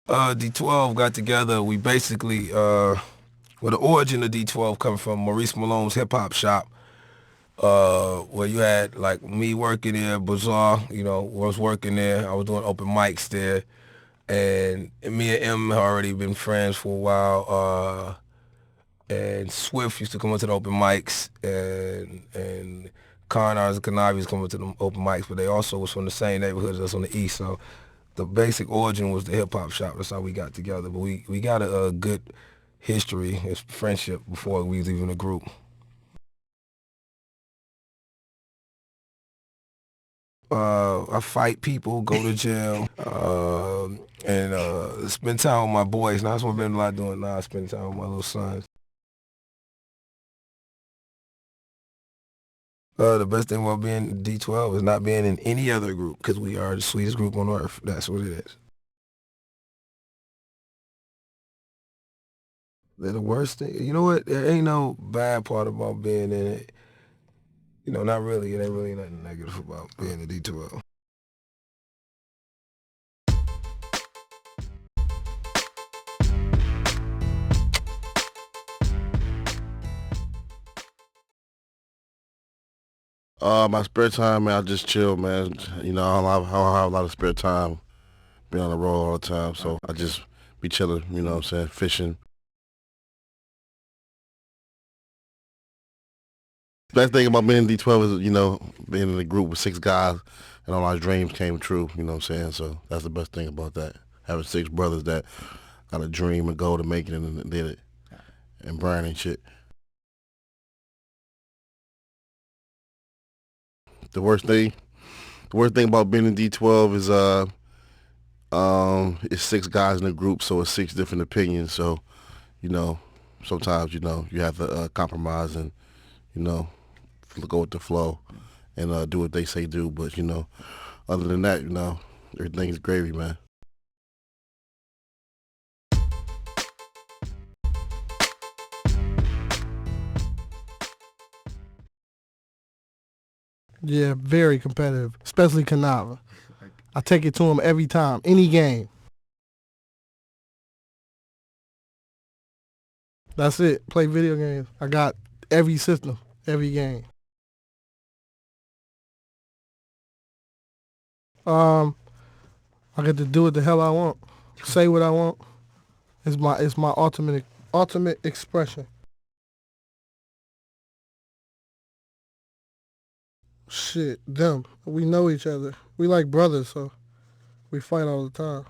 D12 got together. We basically, well, the origin of D12 coming from Maurice Malone's hip hop shop, where you had like me working there, Bazaar, was working there. I was doing open mics there, and me and M had already been friends for a while. And Swift used to come into the open mics, and Conars and Canavi's come into the open mics, but they also was from the same neighborhood as us on the east. So the basic origin was the hip hop shop. That's how we got together. But we got a good history, it's friendship before we was even a group. I fight people, go to jail, and spend time with my boys. Now that's what I've been a lot doing now. I spend time with my little sons. The best thing about being D12 is not being in any other group, because we are the sweetest group on earth. That's what it is. They're the worst thing. You know what? There ain't no bad part about being in it. Not really. It ain't really nothing negative about being a D12. My spare time, man, I just chill, man. I don't have a lot of spare time. Be on the road all the time, so I just be chilling, what I'm saying, fishing. Best thing about being D12 is, being in a group with 6 guys and all our dreams came true, you know what I'm saying? So that's the best thing about that. Having 6 brothers that got a dream and goal to make it and did it. And Brian and shit. The worst thing about being in D12 is it's 6 guys in a group, so it's 6 different opinions. So, sometimes, you have to compromise and, go with the flow and do what they say do. But, other than that, everything's gravy, man. Yeah, very competitive, especially Canava. I take it to him every time, any game. That's it. Play video games. I got every system, every game. I get to do what the hell I want, say what I want. It's my ultimate expression. Shit, them. We know each other. We like brothers, so we fight all the time.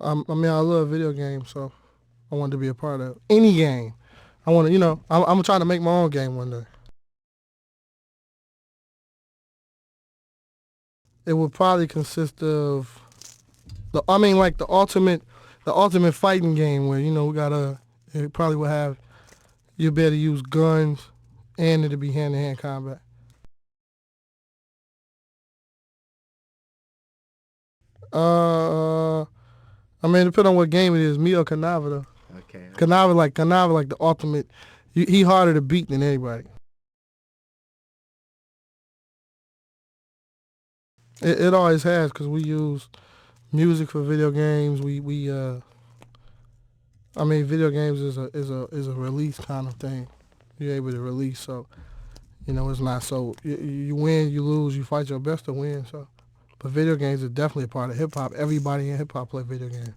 I love video games, so I wanted to be a part of any game. I want to, I'm gonna try to make my own game one day. It would probably consist of like the ultimate fighting game where we gotta. It probably would have you better use guns and it'll be hand-to-hand combat. Depending on what game it is, me or Canava though. Okay. Canava like the ultimate. He harder to beat than anybody. It always has because we use music for video games. Video games is a release kind of thing. You're able to release, so it's not so you win, you lose, you fight your best to win. So, but video games is definitely a part of hip hop. Everybody in hip hop play video games.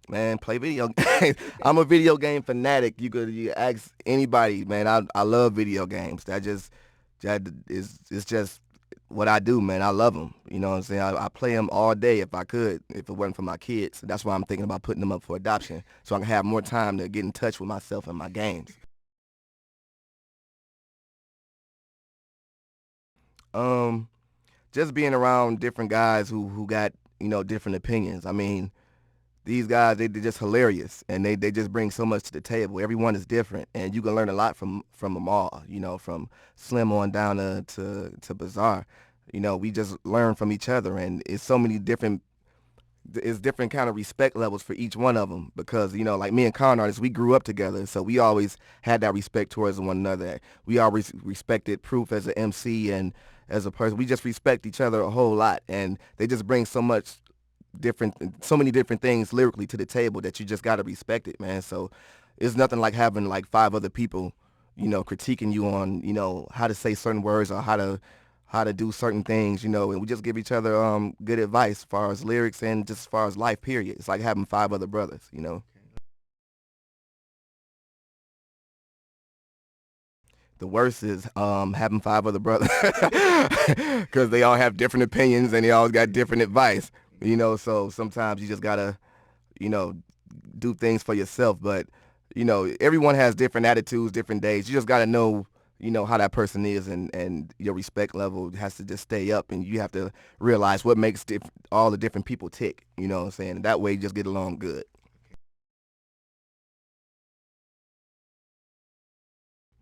Man, play video games. I'm a video game fanatic. You ask anybody, man. I love video games. It's just what I do, man. I love them. You know what I'm saying? I play them all day if I could, if it wasn't for my kids. That's why I'm thinking about putting them up for adoption, so I can have more time to get in touch with myself and my games. Um, just being around different guys who got different opinions. These guys, they're just hilarious, and they just bring so much to the table. Everyone is different, and you can learn a lot from them all, from Slim on down to Bizarre. We just learn from each other, and it's so many different, it's different kind of respect levels for each one of them because, you know, like me and con artists, we grew up together. So we always had that respect towards one another. We always respected Proof as an MC and as a person. We just respect each other a whole lot. And they just bring so many different things lyrically to the table that you just got to respect it, man. So it's nothing like having like 5 other people, you know, critiquing you on, you know, how to say certain words or how to do certain things, you know, and we just give each other good advice as far as lyrics and just as far as life, period. It's like having 5 other brothers, you know. The worst is having 5 other brothers because they all have different opinions and they all got different advice, you know, so sometimes you just got to, you know, do things for yourself. But, you know, everyone has different attitudes, different days. You just got to know, you know, how that person is, and your respect level has to just stay up, and you have to realize what makes all the different people tick, you know what I'm saying? And that way you just get along good.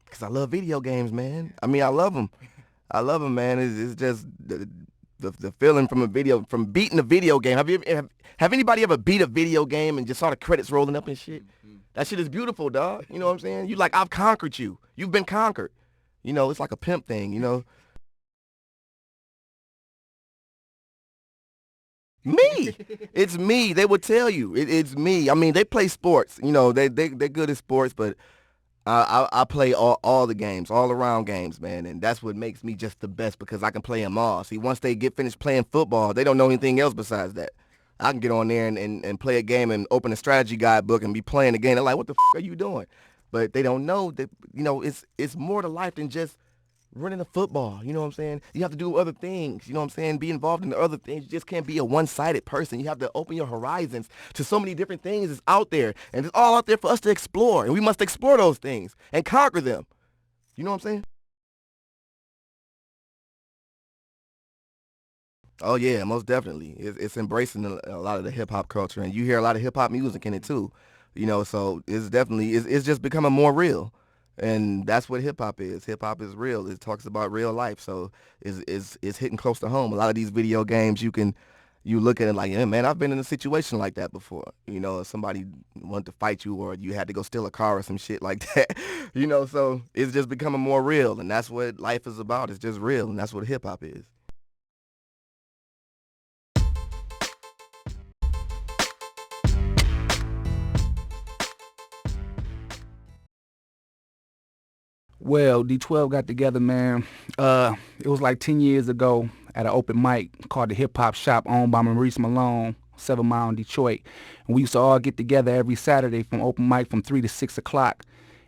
Because I love video games, man. I mean, I love them. I love them, man. It's just the feeling from beating a video game. Have anybody ever beat a video game and just saw the credits rolling up and shit? That shit is beautiful, dog. You know what I'm saying? You like, I've conquered you. You've been conquered. You know, it's like a pimp thing, you know. Me. It's me. They would tell you. It's me. I mean, they play sports. You know, they're good at sports, but I play all the games, all around games, man. And that's what makes me just the best because I can play them all. See, once they get finished playing football, they don't know anything else besides that. I can get on there and play a game and open a strategy guidebook and be playing the game. They're like, what the f are you doing? But they don't know that, you know, it's more to life than just running a football. You know what I'm saying? You have to do other things. You know what I'm saying? Be involved in the other things. You just can't be a one-sided person. You have to open your horizons to so many different things that's out there. And it's all out there for us to explore. And we must explore those things and conquer them. You know what I'm saying? Oh, yeah, most definitely. It's embracing a lot of the hip-hop culture. And you hear a lot of hip-hop music in it, too. You know, so it's definitely, it's just becoming more real. And that's what hip-hop is. Hip-hop is real. It talks about real life. So it's hitting close to home. A lot of these video games, you look at it like, yeah, man, I've been in a situation like that before. You know, if somebody wanted to fight you or you had to go steal a car or some shit like that. You know, so it's just becoming more real. And that's what life is about. It's just real. And that's what hip-hop is. Well, D12 got together, man. It was like 10 years ago at an open mic called the Hip Hop Shop, owned by Maurice Malone, 7 Mile in Detroit. And we used to all get together every Saturday from open mic from 3 to 6 o'clock.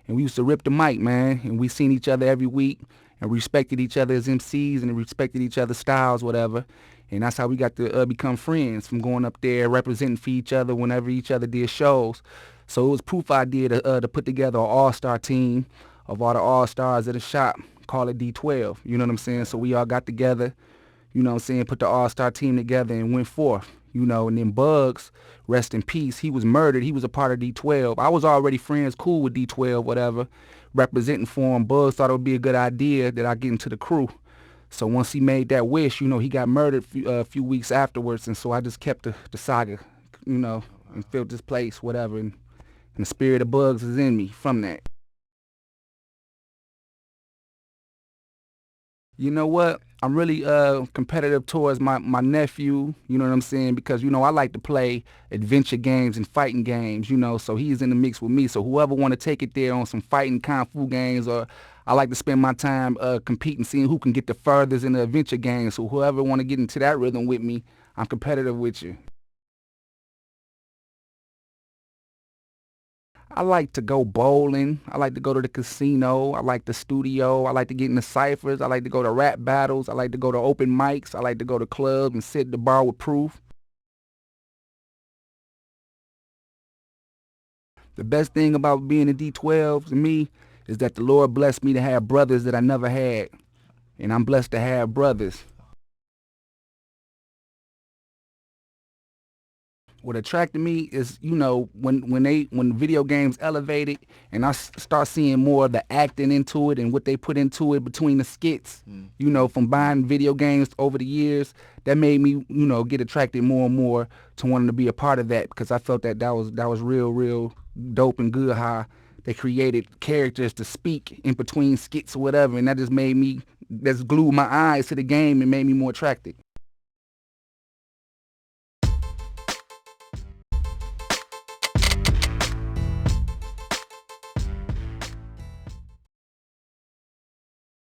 And we used to rip the mic, man. And we seen each other every week and respected each other as MCs and respected each other's styles, whatever. And that's how we got to become friends, from going up there representing for each other whenever each other did shows. So it was Proof idea to put together an all-star team of all the all-stars at the shop, call it D12, you know what I'm saying? So we all got together, you know what I'm saying, put the all-star team together and went forth, you know. And then Bugs, rest in peace, he was murdered. He was a part of D12. I was already friends, cool with D12, whatever, representing for him. Bugs thought it would be a good idea that I get into the crew. So once he made that wish, you know, he got murdered a few weeks afterwards. And so I just kept the saga, you know, and filled this place, whatever. And the spirit of Bugs is in me from that. You know what? I'm really competitive towards my nephew, you know what I'm saying? Because, you know, I like to play adventure games and fighting games, you know, so he's in the mix with me. So whoever want to take it there on some fighting kung fu games, or I like to spend my time competing, seeing who can get the furthest in the adventure games. So whoever want to get into that rhythm with me, I'm competitive with you. I like to go bowling. I like to go to the casino. I like the studio. I like to get in the ciphers. I like to go to rap battles. I like to go to open mics. I like to go to clubs and sit at the bar with Proof. The best thing about being a D12 to me is that the Lord blessed me to have brothers that I never had. And I'm blessed to have brothers. what attracted me is, you know, when video games elevated and I start seeing more of the acting into it and what they put into it between the skits, you know, from buying video games over the years, that made me, you know, get attracted more and more to wanting to be a part of that, because I felt that was real dope and good how they created characters to speak in between skits or whatever, and that just made me, that's glued my eyes to the game and made me more attracted.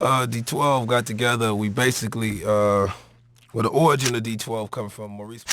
D12 got together. We basically, well, the origin of D12 come from Maurice.